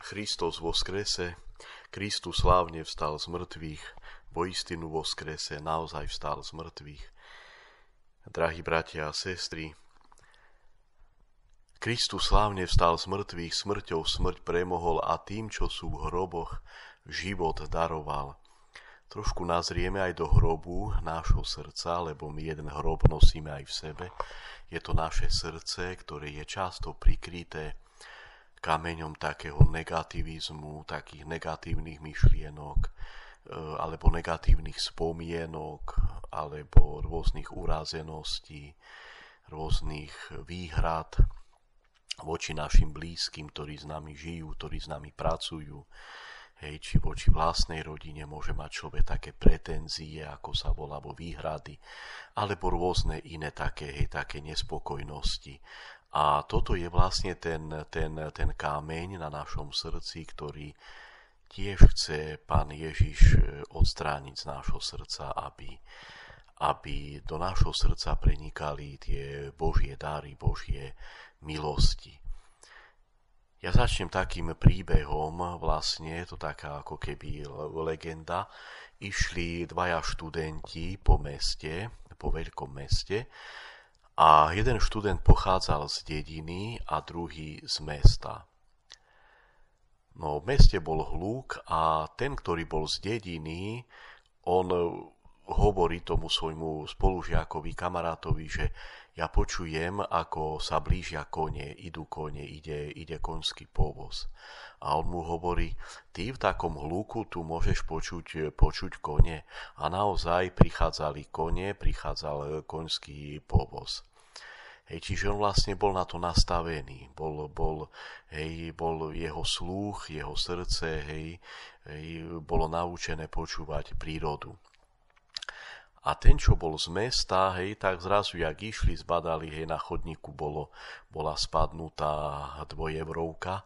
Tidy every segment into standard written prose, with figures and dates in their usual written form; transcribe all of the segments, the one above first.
Christos voskrese, Kristus slávne vstal z mŕtvych, vo istinu voskrese, naozaj vstal z mŕtvych. Drahí bratia a sestry, Kristus slávne vstal z mŕtvych, smrťou smrť premohol a tým, čo sú v hroboch, život daroval. Trošku nazrieme aj do hrobu nášho srdca, lebo my jeden hrob nosíme aj v sebe. Je to naše srdce, ktoré je často prikryté kameňom takého negativizmu, takých negatívnych myšlienok, alebo negatívnych spomienok, alebo rôznych urázeností, rôznych výhrad voči našim blízkym, ktorí s nami žijú, ktorí s nami pracujú. Hej, či voči vlastnej rodine môže mať človek také pretenzie, ako sa volá, vo výhrady, alebo rôzne iné také nespokojnosti. A toto je vlastne ten kámeň na našom srdci, ktorý tiež chce Pán Ježiš odstrániť z nášho srdca, aby do nášho srdca prenikali tie Božie dary, Božie milosti. Ja začnem takým príbehom, vlastne je to taká ako keby legenda. Išli dvaja študenti po meste, po veľkom meste, a jeden študent pochádzal z dediny a druhý z mesta. No, v meste bol hluk a ten, ktorý bol z dediny, on hovorí tomu svojmu spolužiakovi, kamarátovi, že ja počujem, ako sa blížia kone, idú kone, ide koňský povoz. A on mu hovorí, ty v takom hluku tu môžeš počuť kone. A naozaj prichádzali kone, prichádzal koňský povoz. Čiže on vlastne bol na to nastavený. Bol jeho sluch, jeho srdce, bolo naučené počúvať prírodu. A ten, čo bol z mesta, tak zrazu, jak išli, zbadali, na chodníku bola spadnutá dvojeurovka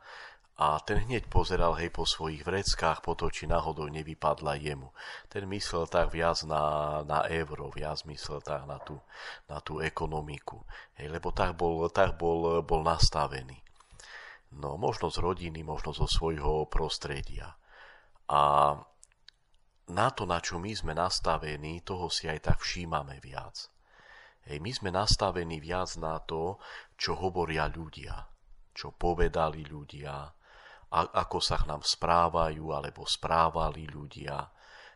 a ten hneď pozeral, po svojich vreckách, po to, či náhodou nevypadla jemu. Ten myslel tak viac na euro, viac myslel tak na tú ekonomiku, lebo tak bol nastavený. No, možno z rodiny, možno zo svojho prostredia. A na to, na čo my sme nastavení, toho si aj tak všímame viac. My sme nastavení viac na to, čo hovoria ľudia, čo povedali ľudia, ako sa k nám správajú alebo správali ľudia.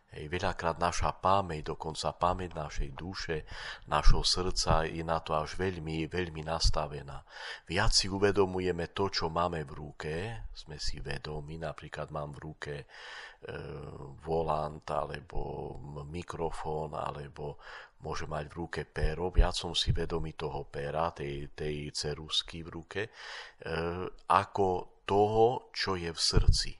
Veľakrát naša pamäť, dokonca pamäť našej duše, našho srdca je na to až veľmi, veľmi nastavená. Viac si uvedomujeme to, čo máme v ruke, sme si vedomi, napríklad mám v ruke volant alebo mikrofón, alebo môže mať v ruke péro, viac som si vedomý toho péra, tej ceruzky v ruke, ako toho, čo je v srdci.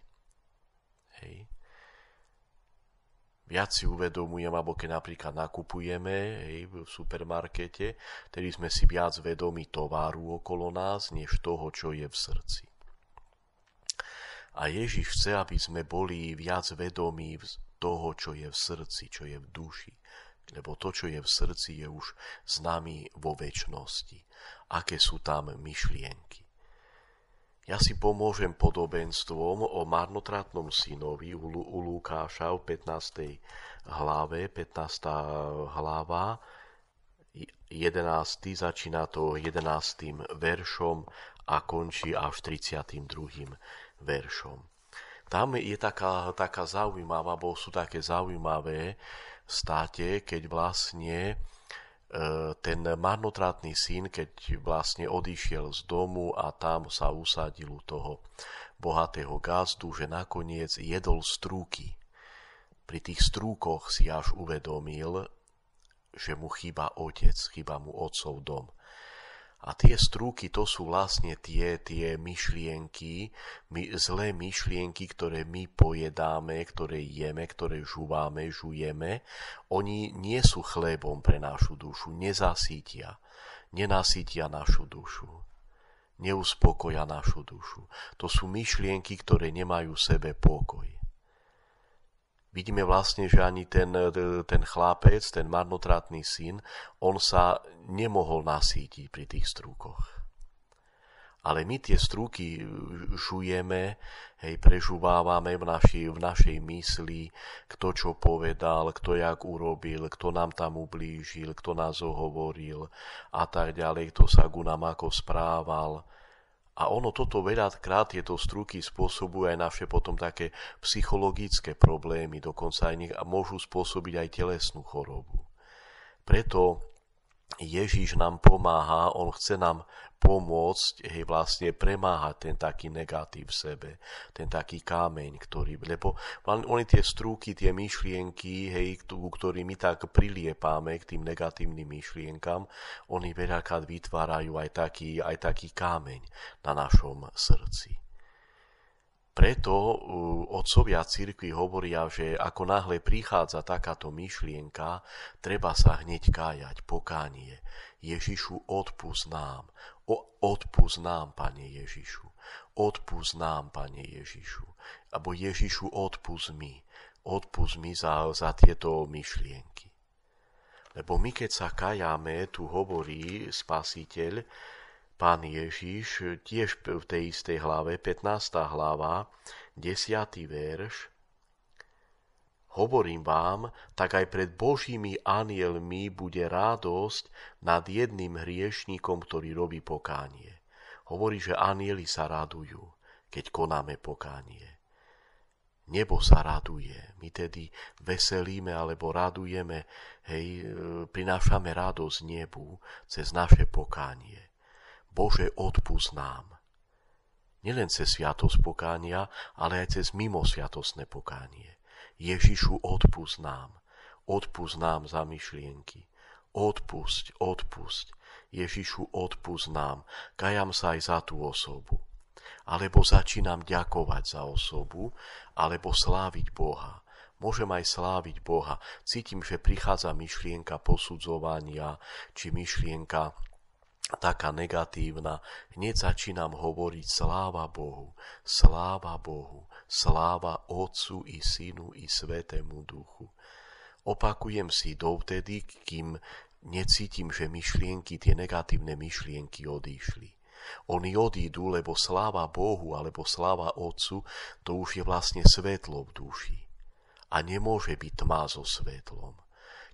Viac si uvedomujem, alebo keď napríklad nakupujeme v supermarkete, tedy sme si viac vedomi tovaru okolo nás, než toho, čo je v srdci. A Ježiš chce, aby sme boli viac vedomí toho, čo je v srdci, čo je v duši. Lebo to, čo je v srdci, je už s nami vo večnosti. Aké sú tam myšlienky. Ja si pomôžem podobenstvom o marnotratnom synovi u Lukáša v 15. hlave, 15. hlava, 11. začína to 11. veršom a končí až 32. veršom. Tam je taká zaujímavá, bo sú také zaujímavé státe, keď vlastne ten marnotratný syn, keď vlastne odišiel z domu a tam sa usadil u toho bohatého gazdu, že nakoniec jedol strúky. Pri tých strúkoch si až uvedomil, že mu chýba otec, chýba mu otcov dom. A tie strúky, to sú vlastne tie myšlienky, zlé myšlienky, ktoré my pojedáme, ktoré jeme, ktoré žujeme. Oni nie sú chlebom pre našu dušu, nenasítia našu dušu, neuspokoja našu dušu. To sú myšlienky, ktoré nemajú v sebe pokoj. Vidíme vlastne, že ani ten chlapec, ten marnotratný syn, on sa nemohol nasýtiť pri tých strúkoch. Ale my tie struky žujeme, prežúvávame v našej mysli, kto čo povedal, kto jak urobil, kto nám tam ublížil, kto nás ohovoril a tak ďalej, kto sa ku nám ako správal. A ono toto veľakrát, tieto struky spôsobujú aj naše potom také psychologické problémy, dokonca aj môžu spôsobiť aj telesnú chorobu. Preto Ježiš nám pomáha, on chce nám pomôcť vlastne premáhať ten taký negatív v sebe, ten taký kámeň, lebo oni tie strúky, tie myšlienky, ktorými my tak priliepáme k tým negatívnym myšlienkam, oni veľakrát vytvárajú aj taký kámeň na našom srdci. Preto otcovia cirkvi hovoria, že ako náhle prichádza takáto myšlienka, treba sa hneď kájať, pokánie. Ježišu, odpusť nám. Odpusť nám, Pane Ježišu. Odpusť nám, Pane Ježišu. Abo Ježišu, odpusť mi. Odpusť mi za tieto myšlienky. Lebo my, keď sa kájame, tu hovorí Spasiteľ, Pán Ježiš, tiež v tej istej hlave, 15. hlava, 10. verš, hovorím vám, tak aj pred Božími anielmi bude radosť nad jedným hriešníkom, ktorý robí pokánie. Hovorí, že anieli sa radujú, keď konáme pokánie. Nebo sa raduje, my tedy veselíme alebo radujeme, prinášame radosť nebu cez naše pokánie. Bože, odpusť nám. Nielen cez sviatosť pokánia, ale aj cez mimosviatostné pokánie. Ježišu, odpusť nám. Odpusť nám za myšlienky. Odpusť. Ježišu, odpusť nám. Kajam sa aj za tú osobu. Alebo začínam ďakovať za osobu, alebo sláviť Boha. Môžem aj sláviť Boha. Cítim, že prichádza myšlienka posudzovania, či myšlienka taká negatívna, hneď začínam hovoriť sláva Bohu, sláva Otcu i Synu i Svätému Duchu. Opakujem si dovtedy, kým necítim, že myšlienky, tie negatívne myšlienky odišli. Oni odídu, lebo sláva Bohu alebo sláva Otcu, to už je vlastne svetlo v duši. A nemôže byť tma so svetlom.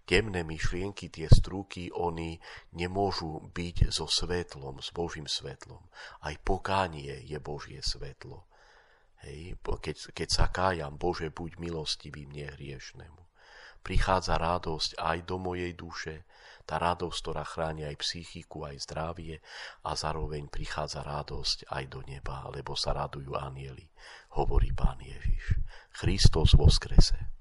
Temné myšlienky, tie strúky, oni nemôžu byť so svetlom, s Božím svetlom. Aj pokánie je Božie svetlo. Keď sa kájam, Bože, buď milostivý mne hriešnemu. Prichádza radosť aj do mojej duše, tá radosť, ktorá chráni aj psychiku, aj zdravie a zároveň prichádza radosť aj do neba, lebo sa radujú anjeli, hovorí Pán Ježiš. Kristus voskrese.